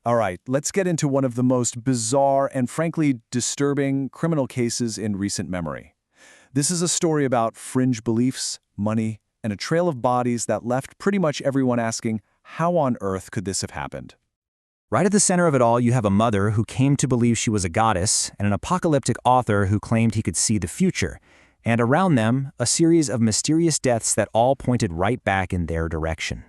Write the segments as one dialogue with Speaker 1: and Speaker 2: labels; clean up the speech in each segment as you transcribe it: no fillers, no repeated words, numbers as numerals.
Speaker 1: All right, let's get into one of the most bizarre and frankly disturbing criminal cases in recent memory. This is a story about fringe beliefs, money, and a trail of bodies that left pretty much everyone asking, how on earth could this have happened?
Speaker 2: Right at the center of it all, you have a mother who came to believe she was a goddess, and an apocalyptic author who claimed he could see the future. And around them, a series of mysterious deaths that all pointed right back in their direction.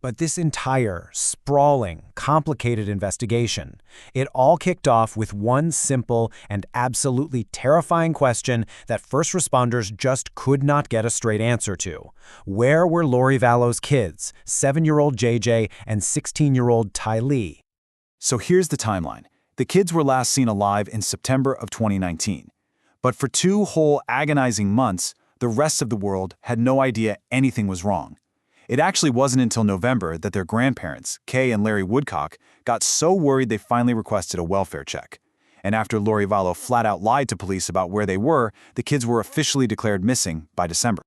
Speaker 3: But this entire, sprawling, complicated investigation, it all kicked off with one simple and absolutely terrifying question that first responders just could not get a straight answer to. Where were Lori Vallow's kids, 7-year-old JJ and 16-year-old Tylee?
Speaker 1: So here's the timeline. The kids were last seen alive in September of 2019. But for 2 whole agonizing months, the rest of the world had no idea anything was wrong. It actually wasn't until November that their grandparents, Kay and Larry Woodcock, got so worried they finally requested a welfare check. And after Lori Vallow flat out lied to police about where they were, the kids were officially declared missing by December.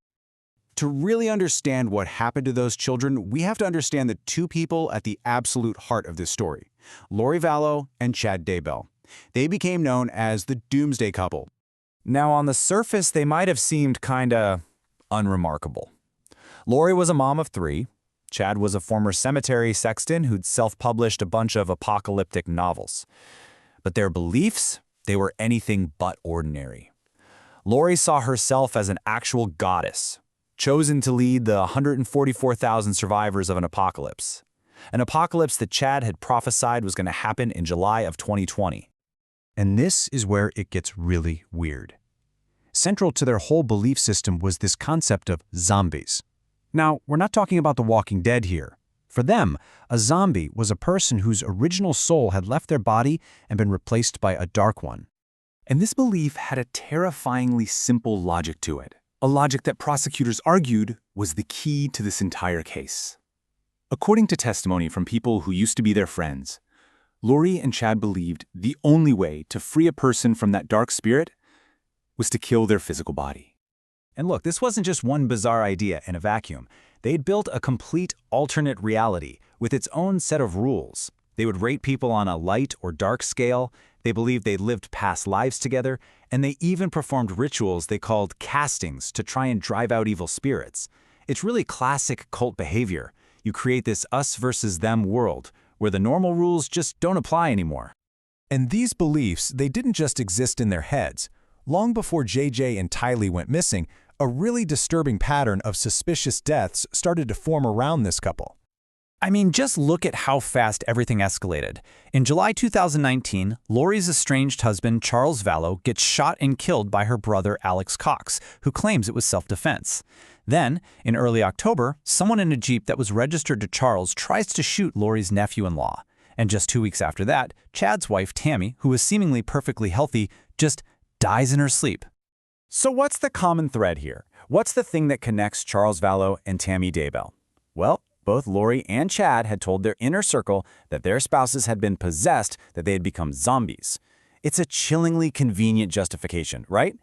Speaker 4: To really understand what happened to those children, we have to understand the 2 people at the absolute heart of this story, Lori Vallow and Chad Daybell. They became known as the Doomsday Couple.
Speaker 2: Now, on the surface, they might have seemed kinda unremarkable. Lori was a mom of 3. Chad was a former cemetery sexton who'd self-published a bunch of apocalyptic novels. But their beliefs, they were anything but ordinary. Lori saw herself as an actual goddess, chosen to lead the 144,000 survivors of an apocalypse that Chad had prophesied was going to happen in July of 2020.
Speaker 3: And this is where it gets really weird. Central to their whole belief system was this concept of zombies. Now, we're not talking about The Walking Dead here. For them, a zombie was a person whose original soul had left their body and been replaced by a dark one.
Speaker 5: And this belief had a terrifyingly simple logic to it, a logic that prosecutors argued was the key to this entire case. According to testimony from people who used to be their friends, Lori and Chad believed the only way to free a person from that dark spirit was to kill their physical body.
Speaker 2: And look, this wasn't just one bizarre idea in a vacuum. They'd built a complete alternate reality with its own set of rules. They would rate people on a light or dark scale, they believed they'd lived past lives together, and they even performed rituals they called castings to try and drive out evil spirits. It's really classic cult behavior. You create this us versus them world, where the normal rules just don't apply anymore.
Speaker 3: And these beliefs, they didn't just exist in their heads. Long before JJ and Tylee went missing, a really disturbing pattern of suspicious deaths started to form around this couple.
Speaker 2: I mean, just look at how fast everything escalated. In July 2019, Lori's estranged husband, Charles Vallow, gets shot and killed by her brother, Alex Cox, who claims it was self-defense. Then, in early October, someone in a Jeep that was registered to Charles tries to shoot Lori's nephew-in-law. And just 2 weeks after that, Chad's wife, Tammy, who was seemingly perfectly healthy, just dies in her sleep.
Speaker 4: So what's the common thread here? What's the thing that connects Charles Vallow and Tammy Daybell? Well, both Lori and Chad had told their inner circle that their spouses had been possessed, that they had become zombies. It's a chillingly convenient justification, right?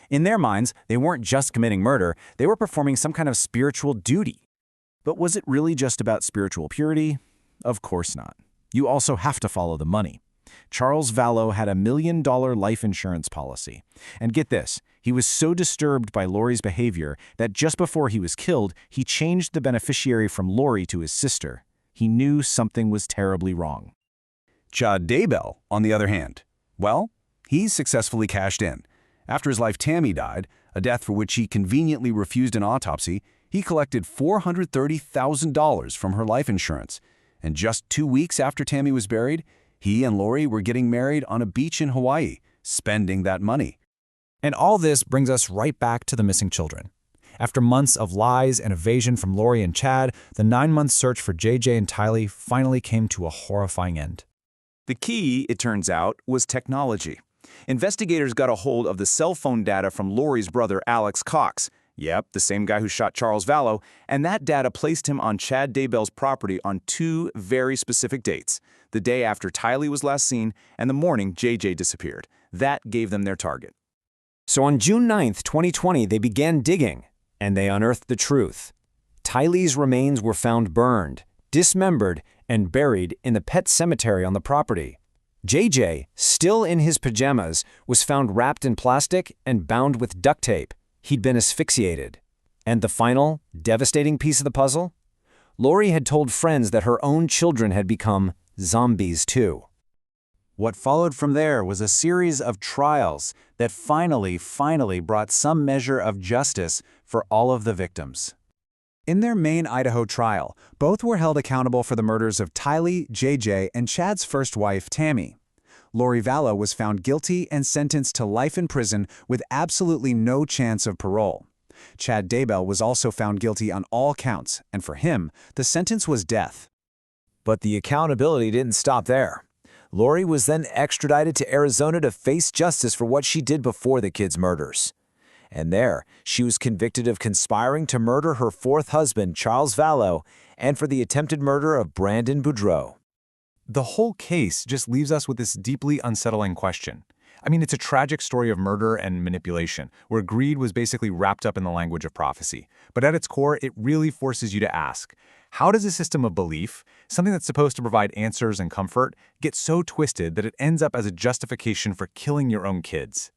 Speaker 4: In their minds, they weren't just committing murder, they were performing some kind of spiritual duty. But was it really just about spiritual purity? Of course not. You also have to follow the money. Charles Vallow had a $1 million life insurance policy. And get this, he was so disturbed by Lori's behavior that just before he was killed, he changed the beneficiary from Lori to his sister. He knew something was terribly wrong.
Speaker 6: Chad Daybell, on the other hand, well, he successfully cashed in. After his wife Tammy died, a death for which he conveniently refused an autopsy, he collected $430,000 from her life insurance. And just 2 weeks after Tammy was buried, he and Lori were getting married on a beach in Hawaii, spending that money.
Speaker 3: And all this brings us right back to the missing children. After months of lies and evasion from Lori and Chad, the 9-month search for JJ and Tylee finally came to a horrifying end.
Speaker 5: The key, it turns out, was technology. Investigators got a hold of the cell phone data from Lori's brother, Alex Cox. Yep, the same guy who shot Charles Vallow, and that data placed him on Chad Daybell's property on 2 very specific dates. The day after Tylee was last seen, and the morning JJ disappeared. That gave them their target.
Speaker 3: So on June 9th, 2020, they began digging, and they unearthed the truth. Tylee's remains were found burned, dismembered, and buried in the pet cemetery on the property. JJ, still in his pajamas, was found wrapped in plastic and bound with duct tape. He'd been asphyxiated. And the final, devastating piece of the puzzle? Lori had told friends that her own children had become zombies too.
Speaker 1: What followed from there was a series of trials that finally brought some measure of justice for all of the victims. In their Maine, Idaho trial, both were held accountable for the murders of Tylee, JJ, and Chad's first wife, Tammy. Lori Vallow was found guilty and sentenced to life in prison with absolutely no chance of parole. Chad Daybell was also found guilty on all counts, and for him, the sentence was death.
Speaker 2: But the accountability didn't stop there. Lori was then extradited to Arizona to face justice for what she did before the kids' murders. And there, she was convicted of conspiring to murder her fourth husband, Charles Vallow, and for the attempted murder of Brandon Boudreaux.
Speaker 1: The whole case just leaves us with this deeply unsettling question. I mean, it's a tragic story of murder and manipulation, where greed was basically wrapped up in the language of prophecy. But at its core, it really forces you to ask, how does a system of belief, something that's supposed to provide answers and comfort, get so twisted that it ends up as a justification for killing your own kids?